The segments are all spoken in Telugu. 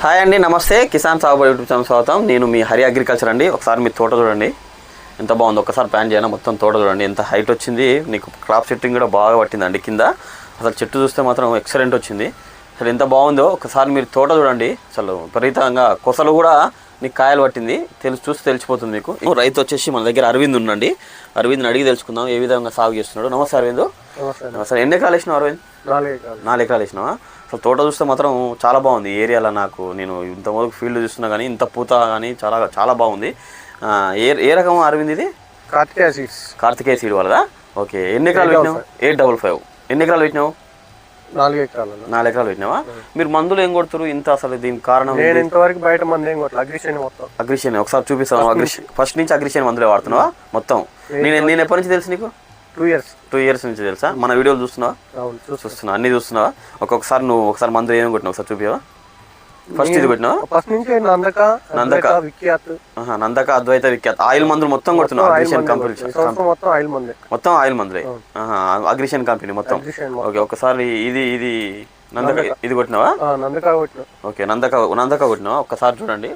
హాయ్ అండి, నమస్తే. కిసాన్ సాగుబడి యూట్యూబ్ ఛానల్ స్వాగతం. నేను మీ హరి అగ్రికల్చర్ అండి. ఒకసారి మీ తోట చూడండి ఎంత బాగుందో. ఒకసారి ప్లాన్ చేయను, మొత్తం తోట చూడండి ఎంత హైట్ వచ్చింది. నీకు క్రాప్ సెట్టింగ్ కూడా బాగా పట్టిందండి కింద. అసలు చెట్టు చూస్తే మాత్రం ఎక్సలెంట్ వచ్చింది. అసలు ఎంత బాగుందో ఒకసారి మీరు తోట చూడండి. అసలు విపరీతంగా కొసలు కూడా నీకు కాయలు పట్టింది, చూసి తెలిసిపోతుంది మీకు. రైతు వచ్చేసి మన దగ్గర అరవింద్ ఉండండి. అరవింద్ని అడిగి తెలుసుకుందాం ఏ విధంగా సాగు చేస్తున్నాడు. నమస్తే అరవింద్. అసలు ఎన్ని ఎకరాలు వేసినావు అరవింద్? 4 ఎకరాలు వేసినావా? అసలు తోట చూస్తే మాత్రం చాలా బాగుంది. ఈ ఏరియాలో నేను ఇంతవరకు ఫీల్డ్ చూస్తున్నా కానీ ఇంత పూత కానీ చాలా చాలా బాగుంది. ఏ రకం అరవింద్ ఇది? కార్తికేయ సీడ్ వాళ్ళదా? ఓకే. ఎన్ని ఎకరాలు పెట్టినావు? 855. ఎన్ని ఎకరాలు పెట్టినావు? 4 ఎకరాలు పెట్టినావా? మీరు మందులు ఏం కొడుతురు ఇంత? అసలు దీనికి కారణం? ఇంతవరకు బయట మందు ఏం కొట్టాలి, అగ్రిషన్. ఒకసారి చూపిస్తాను. ఫస్ట్ నుంచి అగ్రిషన్ మందులే వాడుతున్నావా మొత్తం? నేను ఎప్పటి నుంచి తెలుసు నీకు? 2 ఇయర్స్ నుంచి తెలుసా? మన వీడియోలు చూస్తున్నావా? అన్ని చూస్తున్నావా? ఒక్కొక్కసారి నువ్వు ఒకసారి మందులు ఏమేమి కొట్టినావు ఒకసారి చూపివా? ఫస్ట్ ఇది కొట్టినావా? నందక, అద్వైత, విఖ్యాత్ ఆయిల్ మందులు మొత్తం కొడుతున్నావు? అగ్రిషన్ కంపెనీ మొత్తం ఆయిల్ మందులే. అగ్రిషన్ కంపెనీ మొత్తం. ఓకే. ఒకసారి ఇది నందక ఇది కొట్టినావా? ఓకే. నందక కొట్టినావా? ఒక్కసారి చూడండి.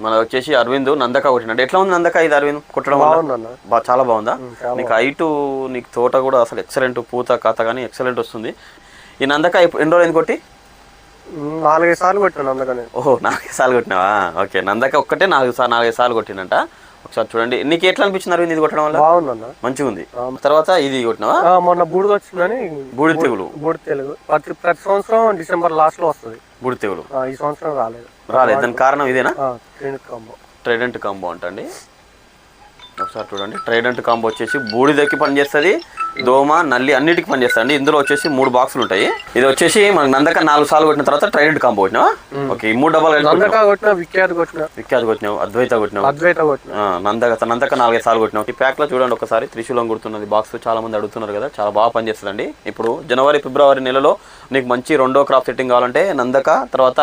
మన వచ్చేసి అరవింద్ నందక కొట్టినాడు. ఎట్లా ఉంది నందక ఇది అరవింద్ కొట్టడం వల్ల? చాలా బాగుందా? నీకు హైటు, నీకు తోట కూడా అసలు ఎక్సలెంట్, పూత కాత కానీ ఎక్సలెంట్ వస్తుంది. ఈ నందక ఎన్ని రోజులు అయింది కొట్టి? 4-5 సార్లు కొట్టినా. ఓహో, 4 సార్లు కొట్టినావా? ఓకే. నందక ఒక్కటే 4 సార్లు కొట్టినంట. ఒకసారి చూడండి. నీకు ఎట్లా అనిపించింది అరవింద్ ఇది కొట్టడం వల్ల? బాగుందన్న, మంచిగా ఉంది. తర్వాత ఇది కొట్టినావా? మొన్న బూడిద వచ్చిందని. బూడిద తెగులు ప్రతి సంవత్సరం డిసెంబర్ లాస్ట్ లో వస్తుంది బూడిద తెగులు. ఈ సంవత్సరం రాలేదు. దానికి కారణం ఇదేనా? ట్రైడెంట్ కాంబో అంటండి. ఒకసారి చూడండి. ట్రైడెంట్ కాంబో వచ్చేసి బూడిదకి పనిచేస్తుంది, దోమ, నల్లి అన్నిటికి పనిచేస్తుంది. ఇందులో వచ్చేసి 3 బాక్సులు ఉంటాయి. ఇది వచ్చేసి మనకి నందక 4 సార్లు కొట్టిన తర్వాత ట్రైడెంట్ కాంబో కొట్టినావా? ఓకే. ఈ 3 డబ్బాలు విఖ్యాత్ కొట్టినావు, అద్వైత కొట్టినావు, నందక 4-5 సార్లు కొట్టినావు. ఈ ప్యాక్ లో చూడండి ఒకసారి త్రిశూలం గుర్తున్నది బాక్స్. చాలా మంది అడుగుతున్నారు కదా, చాలా బాగా పనిచేస్తుందండి. ఇప్పుడు జనవరి, ఫిబ్రవరి నెలలో నీకు మంచి రెండో క్రాప్ సెట్టింగ్ కావాలంటే నందక తర్వాత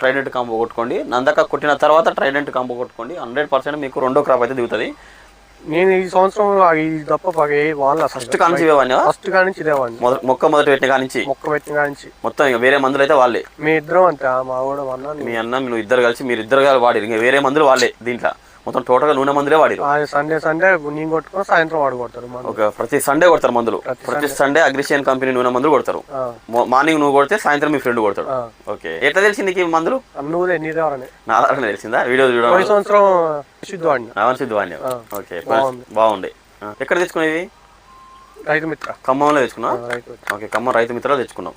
ట్రైడెంట్ కాంబో కొట్టుకోండి. నందక కొట్టిన తర్వాత ట్రైడెంట్ కాంబో కొట్టుకోండి. 100% మీకు రెండో క్రాప్ అయితే దిగుతుంది. నేను ఈ సంవత్సరం ఫస్ట్ కానించి మొక్క మొదటి పెట్టిన కానించి మొత్తం ఇక వేరే మందులు అయితే వాళ్ళే. మీ ఇద్దరం అంతే, మీ అన్న నువ్వు ఇద్దరు కలిసి మీరు ఇద్దరు వాడి ఇంకా వేరే మందులు వాళ్ళే. దీంట్లో మొత్తం టోటల్గా నూనె మందులే వాడిరు. సండే నేను కొట్టుకుని సాయంత్రం వాడు కొడతారు. ఓకే. ప్రతి సండే కొడతారు మందులు. ప్రతి సండే అగ్రిషన్ కంపెనీ నూనె మందులు కొడతారు. మార్నింగ్ నువ్వు కొడితే సాయంత్రం మీ ఫ్రెండ్ కొడతాడు. ఓకే. ఎట్లా తెలిసింది నీకు మందులు? నా ద్వారా తెలిసిందా? వీడియో చూడండి. సంవత్సరం సిద్ధు వాడిని. ఓకే. బాగుంది. ఎక్కడ తెచ్చుకునేవి? రైతు మిత్ర, ఖమ్మంలో తెచ్చుకున్నావు? ఓకే. ఖమ్మం రైతు మిత్రలో తెచ్చుకున్నావు.